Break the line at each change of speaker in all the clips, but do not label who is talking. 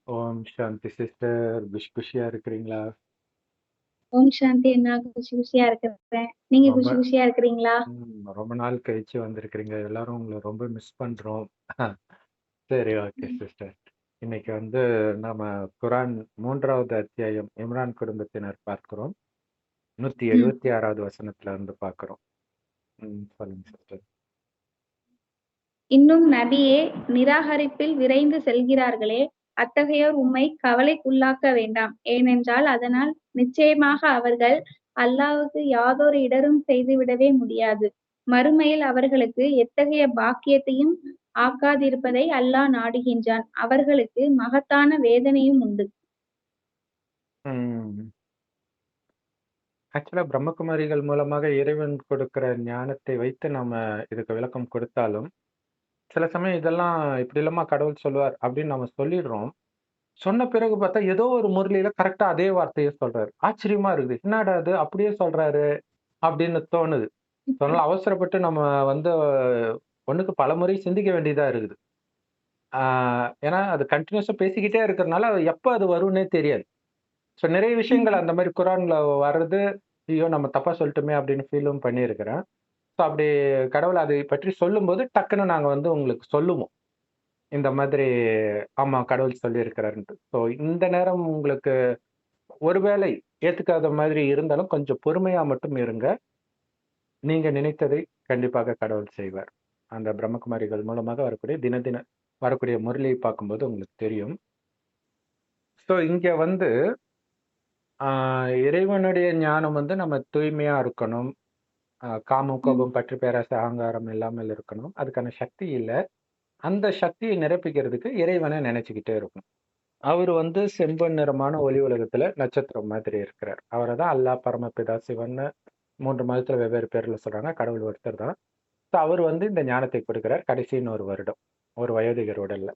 ஓம் சாந்தி sister. குஷியா இருக்கிறீங்களா?
ஓம் சாந்தி அண்ணா. குஷி குஷியா இருக்கிறேன். நீங்க
ரொம்ப
குஷி குஷியா இருக்கிறீங்களா?
ரொம்ப நாள் கழிச்சு வந்திருக்கிறீங்க. எல்லாரும் உங்களை ரொம்ப மிஸ் பண்றோம். சரி, ஓகே சிஸ்டர். இன்னைக்கு வந்து நாம குரான் 3வது அத்தியாயம் இம்ரான் குடும்பத்தினர் பார்க்கிறோம்.
ம்.
176வது வசனத்துல இருந்து பார்க்கிறோம். சொல்லுங்க சிஸ்டர்.
இன்னும் நபியே, நிராகரிப்பில் விரைந்து செல்கிறார்களே, அத்தகையோர் உம்மை கவலைக்குள்ளாக்க வேண்டாம். ஏனென்றால் அதனால் நிச்சயமாக அவர்கள் அல்லாஹ்வுக்கு யாதொரு இடரும் செய்துவிடவே முடியாது. மறுமையில் அவர்களுக்கு எத்தகைய பாக்கியத்தையும் ஆக்காதிருப்பதை அல்லாஹ் நாடுகின்றான். அவர்களுக்கு மகத்தான வேதனையும் உண்டு.
ஆக்சுவலா பிரம்மகுமாரிகள் மூலமாக இறைவன் கொடுக்கிற ஞானத்தை வைத்து நாம இதுக்கு விளக்கம் கொடுத்தாலும், சில சமயம் இதெல்லாம் இப்படி இல்லாம கடவுள் சொல்லுவார் அப்படின்னு நம்ம சொல்லிடுறோம். சொன்ன பிறகு பார்த்தா, ஏதோ ஒரு முரளியில கரெக்ட்டா அதே வார்த்தைய சொல்றாரு. ஆச்சரியமா இருக்குது. என்னடா இது அப்படியே சொல்றாரு அப்படின்னு தோணுது. அதனால அவசரப்பட்டு நம்ம வந்து ஒண்ணுக்கு பலமுறை சிந்திக்க வேண்டியதா இருக்குது. ஆ ஏன்னா அது கன்டினியூஸா பேசிக்கிட்டே இருக்கிறனால, அது எப்ப அது வரும்னே தெரியாது. ஸோ நிறைய விஷயங்கள் அந்த மாரி குரான்ல வர்றது, ஐயோ! நம்ம தப்பா சொல்லிட்டோமே அப்படின்னு ஃபீலும் பண்ணியிருக்கிறேன். ஸோ அப்படி கடவுள் அதை பற்றி சொல்லும்போது, டக்குனு நாங்க வந்து உங்களுக்கு சொல்லுவோம். இந்த மாதிரி ஆமா கடவுள் சொல்லியிருக்கிறாருன்ட்டு. ஸோ இந்த நேரம் உங்களுக்கு ஒருவேளை ஏத்துக்காத மாதிரி இருந்தாலும் கொஞ்சம் பொறுமையா மட்டும் இருங்க. நீங்க நினைத்ததை கண்டிப்பாக கடவுள் செய்வார். அந்த பிரம்மகுமாரிகள் மூலமாக வரக்கூடிய வரக்கூடிய முரளியை பார்க்கும்போது உங்களுக்கு தெரியும். ஸோ இங்க வந்து ஆ இறைவனுடைய ஞானம் வந்து நம்ம தூய்மையா இருக்கணும். காமம்,
ம்.
கோபம், பற்று, பேராசை, அகங்காரம் இல்லாமல் இருக்கணும். அதுக்கான சக்தி இல்ல. அந்த சக்தியை நிரப்பிக்கிறதுக்கு இறைவன நினைச்சுக்கிட்டே இருக்கணும். அவரு வந்து செம்பொன் நிறமான ஒளி உலகத்துல நட்சத்திரம் மாதிரி இருக்கிறார். அவரதான் அல்லாஹ், பரமபிதா, சிவன்னு 3 மதத்துல வெவ்வேறு பேர்ல சொல்றாங்க. கடவுள் ஒருத்தர் தான். ஸோ அவர் வந்து இந்த ஞானத்தை கொடுக்கிறார் கடைசின்னு ஒரு வருடம். ஒரு வயோதிகர் உடல்ல.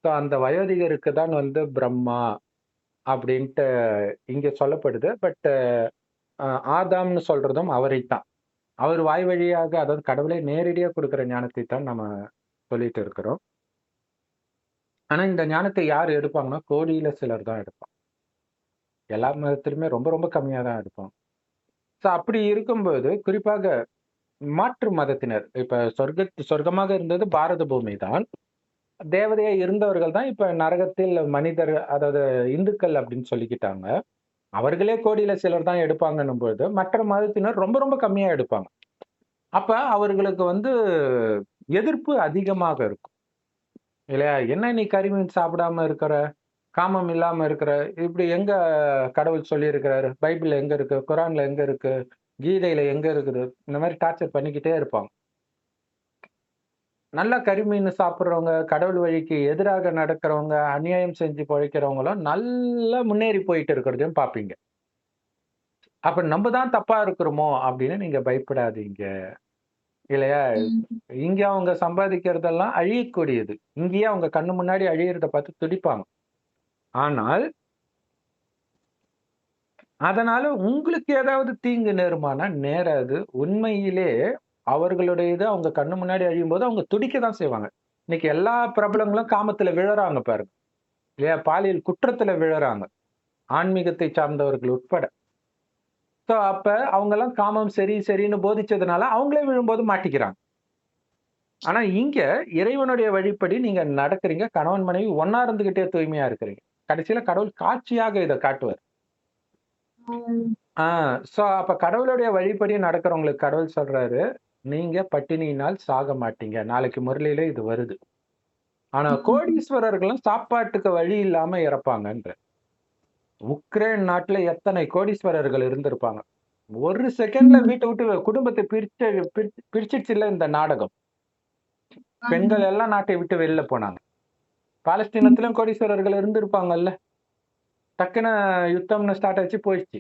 ஸோ அந்த வயோதிகருக்கு தான் வந்து பிரம்மா அப்படின்ட்டு இங்க சொல்லப்படுது. பட் ஆதாம்னு சொல்றதும் அவரைத்தான். அவர் வாய் வழியாக அதாவது கடவுளே நேரடியா கொடுக்கிற ஞானத்தை தான் நம்ம சொல்லிட்டு இருக்கிறோம். ஆனா இந்த ஞானத்தை யார் எடுப்பாங்கன்னா, கோடியில சிலர் தான் எடுப்பாங்க. எல்லா மதத்திலுமே ரொம்ப ரொம்ப கம்மியா தான் எடுப்பாங்க. ஸோ அப்படி இருக்கும்போது, குறிப்பாக மாற்று மதத்தினர், இப்ப சொர்க்கமாக இருந்தது பாரத பூமி தான். தேவதையா இருந்தவர்கள் தான் இப்ப நரகத்தில் மனிதர் அதாவது இந்துக்கள் அப்படின்னு சொல்லிக்கிட்டாங்க. அவர்களே கோடியில சிலர் தான் எடுப்பாங்கன்னும் பொழுது, மற்ற மதத்தினர் ரொம்ப ரொம்ப கம்மியா எடுப்பாங்க. அப்ப அவர்களுக்கு வந்து எதிர்ப்பு அதிகமாக இருக்கும். இல்லையா? "என்ன நீ கறிமீன் சாப்பிடாம இருக்கிற? காமம் இல்லாம இருக்கிற?" இப்படி எங்க கடவுள் சொல்லியிருக்கிறாரு? பைபிள்ல எங்க இருக்கு? குரான்ல எங்க இருக்கு? கீதையில எங்க இருக்குது? இந்த மாரி டார்ச்சர் பண்ணிக்கிட்டே இருப்பாங்க. நல்லா கறிமீன் சாப்பிடுறவங்க, கடவுள் வழிக்கு எதிராக நடக்கிறவங்க, அநியாயம் செஞ்சு பொழைக்கிறவங்களும் நல்லா முன்னேறி போயிட்டு இருக்கிறதையும் பார்ப்பீங்க. அப்ப நம்ப தான் தப்பா இருக்கிறோமோ அப்படின்னு நீங்க பயப்படாதீங்க. இல்லையா?
ம்.
இங்க அவங்க சம்பாதிக்கிறதெல்லாம் அழியக்கூடியது. இங்கேயே அவங்க கண்ணு முன்னாடி அழியறத பார்த்து துடிப்பாங்க. ஆனால், அதனால உங்களுக்கு ஏதாவது தீங்கு நேருமானா நேராது. உண்மையிலே அவர்களுடைய இது அவங்க கண்ணு முன்னாடி அழியும்போது அவங்க துடிக்க தான் செய்வாங்க. இன்னைக்கு எல்லா பிரபலங்களும் காமத்துல விழறாங்க பாருங்க. இல்லையா? பாலியல் குற்றத்துல விழறாங்க. ஆன்மீகத்தை சார்ந்தவர்கள் உட்பட. சோ அப்ப அவங்கலாம் காமம் சரி, சரின்னு போதிச்சதுனால அவங்களே விழும்போது மாட்டிக்கிறாங்க. ஆனா இங்க இறைவனுடைய வழிப்படி நீங்க நடக்கிறீங்க. கணவன், மனைவி ஒண்ணா இருந்துகிட்டே தூய்மையா இருக்கிறீங்க. கடைசியில கடவுள் காட்சியாக இத காட்டுவார்.
ம்.
ஆ சோ அப்ப கடவுளுடைய வழிப்படி நடக்கிறவங்களுக்கு கடவுள் சொல்றாரு, நீங்க பட்டினியினால் சாக மாட்டீங்க. நாளைக்கு முரளியில இது வருது. ஆனா
ம்.
கோடீஸ்வரர்களும் சாப்பாட்டுக்கு வழி இல்லாம இறப்பாங்கன்ற. உக்ரைன் நாட்டுல எத்தனை கோடீஸ்வரர்கள் இருந்திருப்பாங்க. ஒரு செகண்ட்ல
ம்.
வீட்ட விட்டு குடும்பத்த பிரிச்சிருச்சுல்ல இந்த நாடகம். பெண்கள்
ம்.
எல்லாம் நாட்டை விட்டு வெளில போனாங்க.
ம்.
பாலஸ்தீனத்திலும் கோடீஸ்வரர்கள் இருந்திருப்பாங்கல்ல. டக்குன்னு யுத்தம்னு ஸ்டார்ட் ஆச்சு போயிடுச்சு.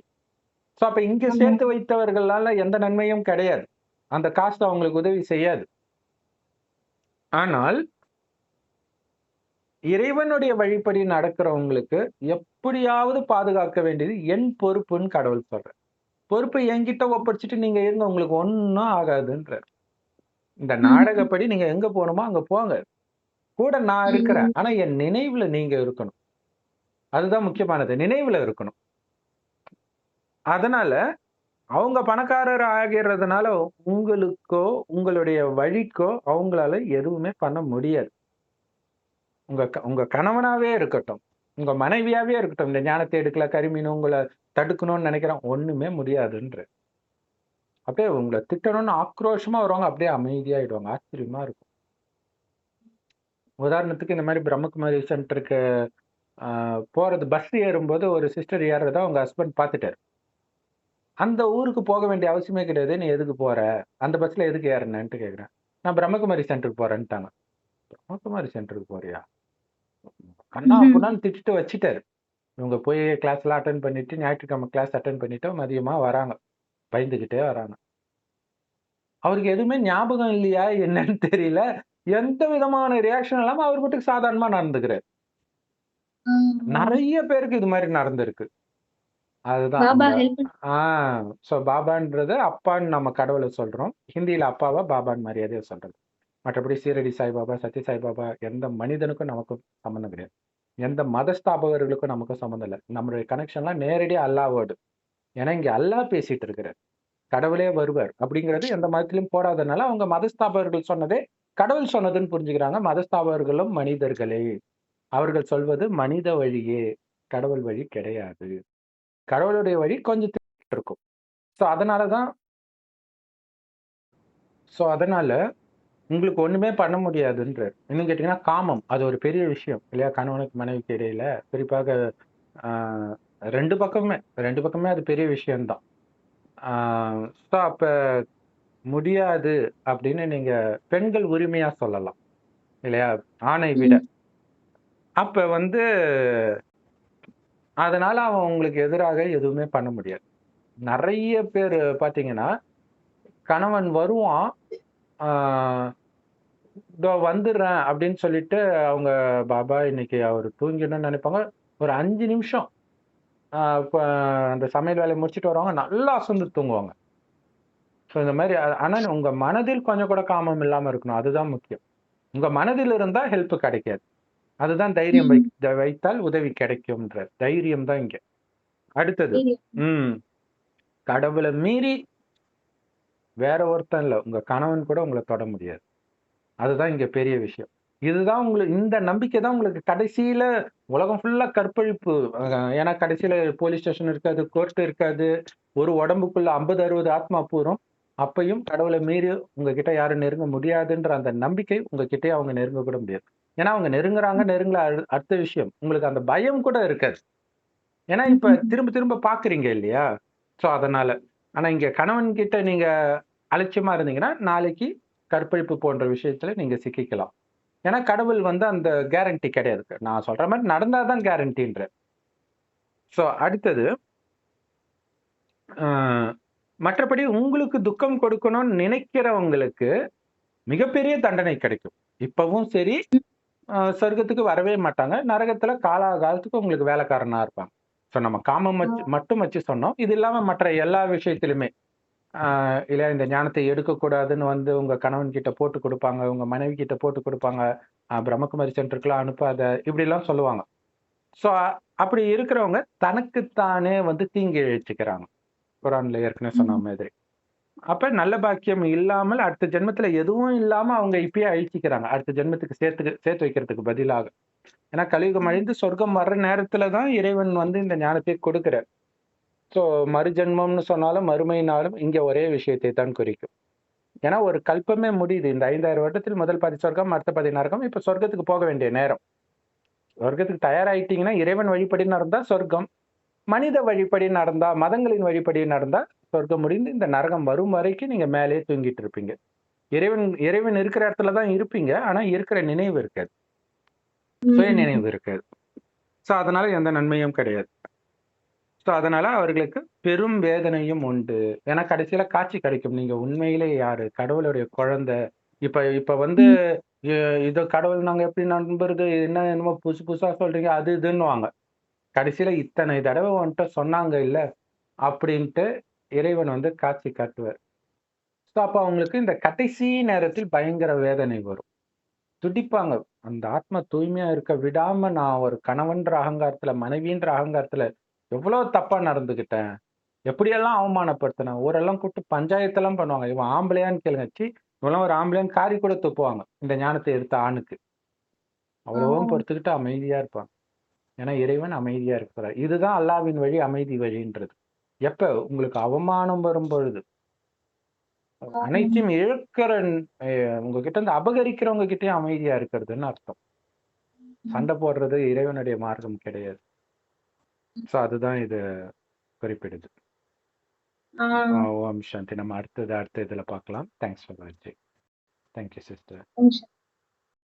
சோ அப்ப இங்க
ஆமா.
சேர்த்து வைத்தவர்களால எந்த நன்மையும் கிடையாது. அந்த காசு அவங்களுக்கு உதவி செய்யாது. ஆனால் இறைவனுடைய வழிப்படி நடக்கிறவங்களுக்கு எப்படியாவது பாதுகாக்க வேண்டியது என் பொறுப்புன்னு கடவுள் சொல்றார். பொறுப்பை என்கிட்ட ஒப்படைச்சுட்டு நீங்க இருங்க உங்களுக்கு ஒண்ணும் ஆகாதுன்றார். இந்த
ம்.
நாடகப்படி நீங்க எங்க போணுமோ அங்க போங்க. கூட நான் இருக்கிறேன்.
ம்.
ஆனா என் நினைவுல நீங்க இருக்கணும். அதுதான் முக்கியமானது. நினைவுல இருக்கணும். அதனால அவங்க பணக்காரர் ஆகிறதுனால உங்களுக்கோ, உங்களுடைய வழிக்கோ அவங்களால எதுவுமே பண்ண முடியாது. உங்க கணவனாவே இருக்கட்டும், உங்க மனைவியாவே இருக்கட்டும், இந்த ஞானத்தை எடுக்கல, கருமீன் உங்கள தடுக்கணும்னு நினைக்கிறான். ஒண்ணுமே முடியாதுன்றேன். அப்படியே உங்கள திட்டணும்னு ஆக்ரோஷமா வருவாங்க. அப்படியே அமைதியாயிடுவாங்க. ஆச்சரியமா இருக்கும். உதாரணத்துக்கு இந்த மாரி பிரம்மகுமாரி சென்டருக்கு போறது பஸ் ஏறும்போது ஒரு சிஸ்டர் ஏறுறத அவங்க ஹஸ்பண்ட் பார்த்துட்டாரு. அந்த ஊருக்கு போக வேண்டிய அவசியமே கிடையாது. "நீ எதுக்கு போற? அந்த பஸ்ல எதுக்கு ஏறுனேன்ட்டு?" கேட்கிறேன். "நான் பிரம்மகுமாரி சென்டருக்கு போறேன்ட்டாங்க." "பிரம்மகுமாரி சென்டருக்கு போறியா?" கன்னா பின்னான்னு திட்டிட்டு வச்சுட்டாரு. இவங்க போய் கிளாஸ்லாம் அட்டெண்ட் பண்ணிட்டு, ஞாயிற்றுக்கிழமை கிளாஸ் அட்டெண்ட் பண்ணிட்டு மதியமா வராங்க. பயந்துகிட்டே வராங்க. அவருக்கு எதுவுமே ஞாபகம் இல்லையா என்னன்னு தெரியல. எந்த விதமான ரியாக்ஷன் இல்லாம அவர் பாட்டுக்கு சாதாரணமா நடந்துக்கிறாரு. நெறைய பேருக்கு இது மாரி நடந்திருக்கு. அதுதான்
பாபா
அந்த
ஹெல்ப்
ஆ சோ பாபான்றது அப்பான்னு நம்ம கடவுள சொல்றோம். ஹிந்தியில அப்பாவ பாபான்னு மரியாதையா சொல்றது. மற்றபடி சீரடி சாய்பாபா, சத்ய சாய்பாபா எந்த மனிதனுக்கும் நமக்கும் சம்மந்தம் கிடையாது. எந்த மத ஸ்தாபகர்களுக்கும் நமக்கும் சம்மந்தம் இல்ல. நம்மளுடைய கனெக்ஷன்லாம் நேரடியா அல்லாஹ்வோடு. ஏன்னா இங்க அல்லாஹ் பேசிட்டு இருக்கிறார். கடவுளே வருவார். அப்படிங்கிறது எந்த மதத்திலும் போடாதனால அவங்க மதஸ்தாபகர்கள் சொன்னதே கடவுள் சொன்னதுன்னு புரிஞ்சுக்கிறாங்க. மதஸ்தாபகர்களும் மனிதர்களே. அவர்கள் சொல்வது மனித வழியே. கடவுள் வழி கிடையாது. கடவுளுடைய வழி கொஞ்சம் இருக்கும். ஸோ அதனால தான் அதனால உங்களுக்கு ஒண்ணுமே பண்ண முடியாதுன்றாரு. இன்னும் கேட்டீங்கன்னா, காமம். அது ஒரு பெரிய விஷயம் இல்லையா? கணவனுக்கு மனைவிக்கு இடையில. குறிப்பாக ஆ 2 பக்கமுமே 2 பக்கமே அது பெரிய விஷயம் தான். ஆ ஸோ அப்ப முடியாது அப்படின்னு நீங்க பெண்கள் உரிமையா சொல்லலாம். இல்லையா? ஆணை விட. அப்ப வந்து அதனால அவன் உங்களுக்கு எதிராக எதுவுமே பண்ண முடியாது. நெறைய பேரு பார்த்தீங்கன்னா, கணவன் வருவான். ஆ "இதோ வந்துடுறேன்" அப்படின்னு சொல்லிட்டு அவங்க பாபா இன்னைக்கு அவரு தூங்கிடணும்னு நெனைப்பாங்க. ஒரு 5 நிமிஷம் இப்ப அந்த சமையல் வேலைய முடிச்சுட்டு வருவாங்க. நல்லா அசந்து தூங்குவாங்க. ஸோ இந்த மாரி ஆனா உங்க மனதில் கொஞ்சம் கூட காமம் இல்லாம இருக்கணும். அதுதான் முக்கியம். உங்க மனதில் இருந்தா ஹெல்ப் கிடைக்காது. அதுதான் தைரியம் வைத்தால் உதவி கிடைக்கும்ன்றார். தைரியம் தான் இங்க. அடுத்தது. ம். கடவுள மீறி வேற ஒருத்தன் இல்ல. உங்க கணவன் கூட உங்கள தொட முடியாது. அதுதான் இங்க பெரிய விஷயம். இதுதான் இந்த நம்பிக்கை தான் உங்களுக்கு கடைசியில உலகம் ஃபுல்லா கற்பழிப்பு. ஏன்னா கடைசியில போலீஸ் ஸ்டேஷன் இருக்காது, கோர்ட் இருக்காது. ஒரு உடம்புக்குள்ள 50, 60 ஆத்மா பூரும். அப்பயும் கடவுள மீறி உங்ககிட்ட யாரும் நெருங்க முடியாதுன்ற அந்த நம்பிக்கை உங்ககிட்டயே அவங்க நெருங்க கூட முடியாது. ஏன்னா அவங்க நெருங்குறாங்க, நெருங்கல அடுத்த விஷயம். உங்களுக்கு அந்த பயம் கூட இருக்காது. ஏன்னா இப்ப திரும்ப திரும்ப பார்க்குறீங்க இல்லையா? சோ அதனால. ஆனா இங்க கணவன் கிட்ட நீங்க அலட்சியமா இருந்தீங்கன்னா, நாளைக்கு கற்பழிப்பு போன்ற விஷயத்துல நீங்க சிக்கிக்கலாம். ஏன்னா கடவுள் வந்து அந்த கேரண்டி கிடையாது. நான் சொல்ற மாரி நடந்தா தான் கேரண்டின்றேன். சோ அடுத்தது, அ மற்றபடி உங்களுக்கு துக்கம் கொடுக்கணும்னு நினைக்கிறவங்களுக்கு மிகப்பெரிய தண்டனை கிடைக்கும். இப்பவும் சரி, சொர்க்கத்துக்கு வரவே மாட்டாங்க. நரகத்துல காலாகாலத்துக்கு உங்களுக்கு வேலைக்காரனா இருப்பாங்க. சோ நம்ம காமம் மட்டும் வச்சு சொன்னோம். இது இல்லாம மற்ற எல்லா விஷயத்திலுமே, இல்ல இந்த ஞானத்தை எடுக்கக்கூடாதுன்னு வந்து உங்க கணவன் கிட்ட போட்டு குடுப்பாங்க. உங்க மனைவி கிட்ட போட்டு குடுப்பாங்க. பிரம்மகுமாரி சென்டருக்குலாம் அனுப்பாத, இப்படிலாம் சொல்லுவாங்க. சோ அப்படி இருக்கிறவங்க தனக்கு தானே வந்து தீங்கு இழைச்சுக்கிறாங்க. குரான்ல ஏற்கனவே சொன்ன மாதிரி. அப்ப நல்ல பாக்கியம் இல்லாமல் அடுத்த ஜென்மத்துல எதுவும் இல்லாம அவங்க இப்பயே அழிச்சுக்கிறாங்க. அடுத்த ஜென்மத்துக்கு சேர்த்து வைக்கிறதுக்கு பதிலாக. ஏன்னா கலியுகம் அழிந்து சொர்க்கம் வர்ற நேரத்துல தான் இறைவன் வந்து இந்த ஞானத்தை கொடுக்கிறார். சோ மறுஜென்மம்னு சொன்னாலும் மறுமையினாலும் இங்க ஒரே விஷயத்தை தான் குறிக்கும். ஏன்னா ஒரு கல்பமே முடியுது. இந்த 5000 வருடத்தில் முதல் பாதி சொர்க்கம், அடுத்த பாதி நரகம். இப்ப சொர்க்கத்துக்கு போக வேண்டிய நேரம். சொர்க்கத்துக்கு தயாராயிட்டீங்கன்னா இறைவன் வழிப்படி நடந்தா சொர்க்கம். மனித வழிப்படி நடந்தா, மதங்களின் வழிப்படி நடந்தா சொர்க்கம் முடிந்து இந்த நரகம் வரும் வரைக்கும் நீங்க மேலேயே தூங்கிட்டு இருப்பீங்க. இறைவன் இறைவன் இருக்கிற இடத்துல தான் இருப்பீங்க. ஆனா இருக்கிற நினைவு இருக்காது. சுய நினைவு இருக்காது. சோ அதனால எந்த நன்மையும் கிடையாது. சோ அதனால அவர்களுக்கு பெரும் வேதனையும் உண்டு. ஏன்னா கடைசியில காட்சி கிடைக்கும். நீங்க உண்மையிலே யாரு? கடவுளுடைய குழந்தை. இப்ப இப்ப வந்து எ இது கடவுள் நாங்க எப்படி நம்புறது? என்ன என்னமோ புதுசு புதுசா சொல்றீங்க. அது இதுன்னுவாங்க. கடைசியில இத்தனை தடவ உன்ட்ட சொன்னாங்க இல்ல, அப்படின்ட்டு இறைவன் வந்து காட்சி காட்டுவார். ஸோ அப்ப அவங்களுக்கு இந்த கடைசி நேரத்தில் பயங்கர வேதனை வரும். துடிப்பாங்க. அந்த ஆத்மா தூய்மையா இருக்க விடாம நான் ஒரு கணவன்ற அகங்காரத்துல, மனைவின்ற அகங்காரத்துல எவ்வளவு தப்பா நடந்துக்கிட்டேன். எப்படியெல்லாம் அவமானப்படுத்தினேன். ஊரெல்லாம் கூப்பிட்டு பஞ்சாயத்தெல்லாம் பண்ணுவாங்க. இவன் ஆம்பளையான்னு கேளுங்க. ச்சீ! இவன்லாம் ஒரு ஆம்பளையான்னு காரி கூட துப்புவாங்க. இந்த ஞானத்தை எடுத்த ஆணுக்கு. அவ்வளவும்
ஆஹ்
பொறுத்துக்கிட்டு அமைதியா இருப்பாங்க. ஏன்னா இறைவன் அமைதியா இருக்கிறார். இதுதான் அல்லாஹ்வின் வழி, அமைதி வழின்றது. எப்ப உங்களுக்கு அவமானம் வரும் பொழுது,
ஆஹ்
அனைத்தையும் இழக்கிற உங்ககிட்ட இருந்து அபகரிக்கிறவங்க கிட்டயும் அமைதியா இருக்கிறதுன்னு அர்த்தம். சண்டை போடுறது இறைவனுடைய மார்க்கம் கிடையாது. சோ அதுதான் இது குறிப்பிடுது.
ஆஹ்
ஓம் சாந்தி. நம்ம அடுத்த இதுல பார்க்கலாம். தேங்க்ஸ் ஃபார் வாட்சிங். Thank you sister.
ஓம் சாந்தி.